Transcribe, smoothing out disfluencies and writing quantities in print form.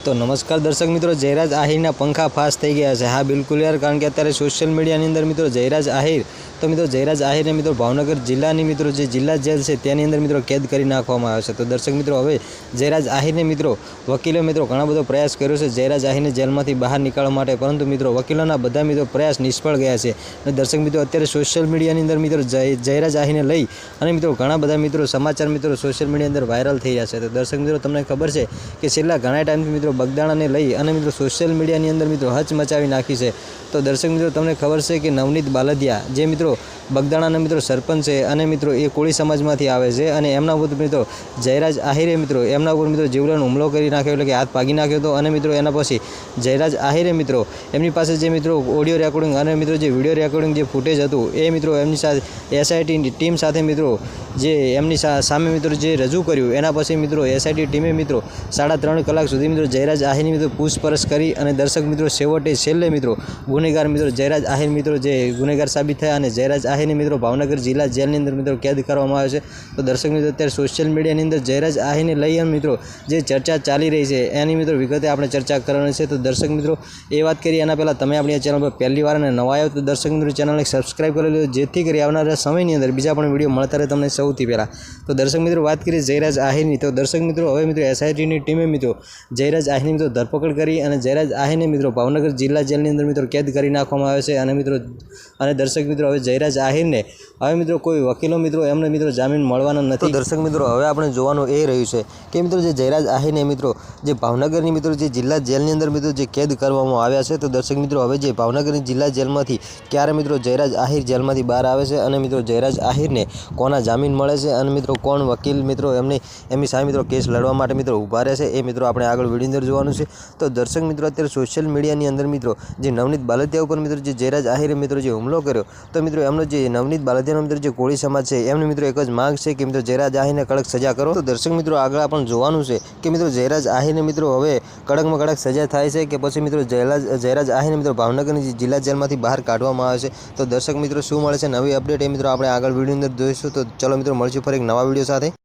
तो नमस्कार दर्शक मित्रों, जयराज आहिरना पंखा फास थई गया है। हाँ बिल्कुल यार, कारण के अत्यारे सोशल मीडिया अंदर मित्रों जयराज आहिर तो मित्रों जयराज आहिर ने मित्रों भावनगर जिल्लानी मित्रों जे जिल्ला जेल है तेनी अंदर मित्रों कैद करी नाखवामां आव्यो छे। तो दर्शक मित्रों हवे जयराज आहिर ने मित्रों वकीलों मित्रों घणो बधो प्रयास कर्यो छे जयराज आहिर ने जेलमांथी बहार निकाळवा माटे, परंतु मित्रों वकीलोना बधा मित्रों प्रयास निष्फळ गया छे। अने दर्शक मित्रों अत्यारे सोशल मीडिया अंदर मित्रों जयराज आहिर ने लई अने मित्रों घणा बधा मित्रों समाचार मित्रों सोशल मीडिया अंदर वायरल थई रह्या छे। तो दर्शक मित्रों तमने खबर छे कि छेल्ला घणा टाइमथी मित्रों बगदाणाने लई अने मित्रों सोशल मीडिया अंदर मित्रों हच मचावी नाखी है। तो दर्शक मित्रों तमने खबर है कि नवनीत बालदिया जे मित्रों बगदाणाना मित्रों सरपंच है अने मित्रों ए कोळी समाजमांथी आवे छे अने एमना उपर मित्रों जयराज आहिरे मित्रों एमना उपर मित्रों जीवलेण हुमलो करी नाख्यो, એટલે કે हाथ पागी नाख्यो तो अने मित्रों एना पछी जयराज आहिरे मित्रों एमनी पासे जे मित्रों ऑडियो रेकॉर्डिंग अने मित्रों जे विडियो रेकॉर्डिंग जे फूटेज हतुं ए मित्रों एमनी साथे एसआईटी टीम साथे मित्रों जे एमनी सामे मित्रों जे रजू कर्युं एना पछी मित्रों एसआईटी टीमे मित्रों 3.5 कलाक सुधी मित्रों जयराज आहिરની मित्रों पूछपरछ करी अने दर्शक मित्रों छेल्ले मित्रों गुનેગાર मित्रों जयराज आहिर मित्रों जे गुનેગાર साबित थया अने जयराज आहिरने मित्रों भावनगर जिला जेलनी अंदर मित्रों कैद करवामां आव्यो छे। तो दर्शक मित्रों अत्यारे सोशल मीडियानी अंदर जयराज आहिरने लई मित्रों जे चर्चा चाली रही है एनी मित्रों विगते आपणे चर्चा करवानी छे। तो दर्शक मित्रों ए वात करीए एना पहेला तमे आपणी चेनल पर पहली वार अने नवा आव्यो तो दर्शक मित्रों चेनलने सब्सक्राइब करी लो, जेथी करी आवनारा समयनी अंदर बीजा पण विडियो मळता रहे तमने सौथी पहेला। तो दर्शक मित्रों बात करिए जयराज आहिरनी, तो दर्शक मित्रों हवे मित्रों एसआईटीनी टीमे मित्रों जयराज आहिरनी मित्रों धरपकड़ करी अने जयराज आहिरने मित्रों भावनगर जिला जेलनी अंदर मित्रों कैद करी नाखवामां आव्यो छे। अने मित्रों अने दर्शक मित्रों हवे जयराज आहिरने हवे मित्रों कोई वकीलो मित्रों एमने मित्रों जामीन मळवाना नथी। तो दर्शक मित्रों हवे आपणे जोवानुं ए रह्युं छे कि मित्रों जे जयराज आहिरने मित्रों जे भावनगरनी मित्रों जे जिला जेलनी अंदर मित्रों जे कैद करवामां आव्या छे। तो दर्शक मित्रों हवे जे भावनगरनी जिला जेलमांथी क्यारे मित्रों जयराज आहिर जेलमांथी बहार आवे छे अने मित्रों जयराज आहिरने कोना जामीन मळे छे अने मित्रों कोण वकील मित्रों एमनी सामे मित्रों केस लड़वा माटे मित्रों उभा रहे छे ए मित्रों आपणे आगळ विडियो अंदर जोवानुं छे। तो दर्शक मित्रों अत्यारे सोशल मीडियानी अंदर मित्रों जे नवनीत बालदिया उपर मित्रों जे जयराज आहिरे मित्रों जे हुमलो कर्यो तो मित्रों एमनो जे नवनीत बालदियानो मित्रों जे कोळी समाज है एमने मित्रों एक ज मांग है कि मित्रों जयराज आहिरने कड़क सजा करो। तो दर्शक मित्रों आगळ आपणे जोवानुं छे कि मित्रों जयराज आहिरने मित्रों हवे कड़क में कड़क सजा थाय छे कि पछी मित्रों जयराज आहिरने मित्रों भावनगरनी जिला जेलमांथी बहार काढवामां आवे छे। तो दर्शक मित्रों शुं मळे छे नवी अपडेट ए मित्रों आपणे आगळ विडियो अंदर जोईशुं। तो चलो मित्रों मळीशुं फरी एक नवा विडियो साथे।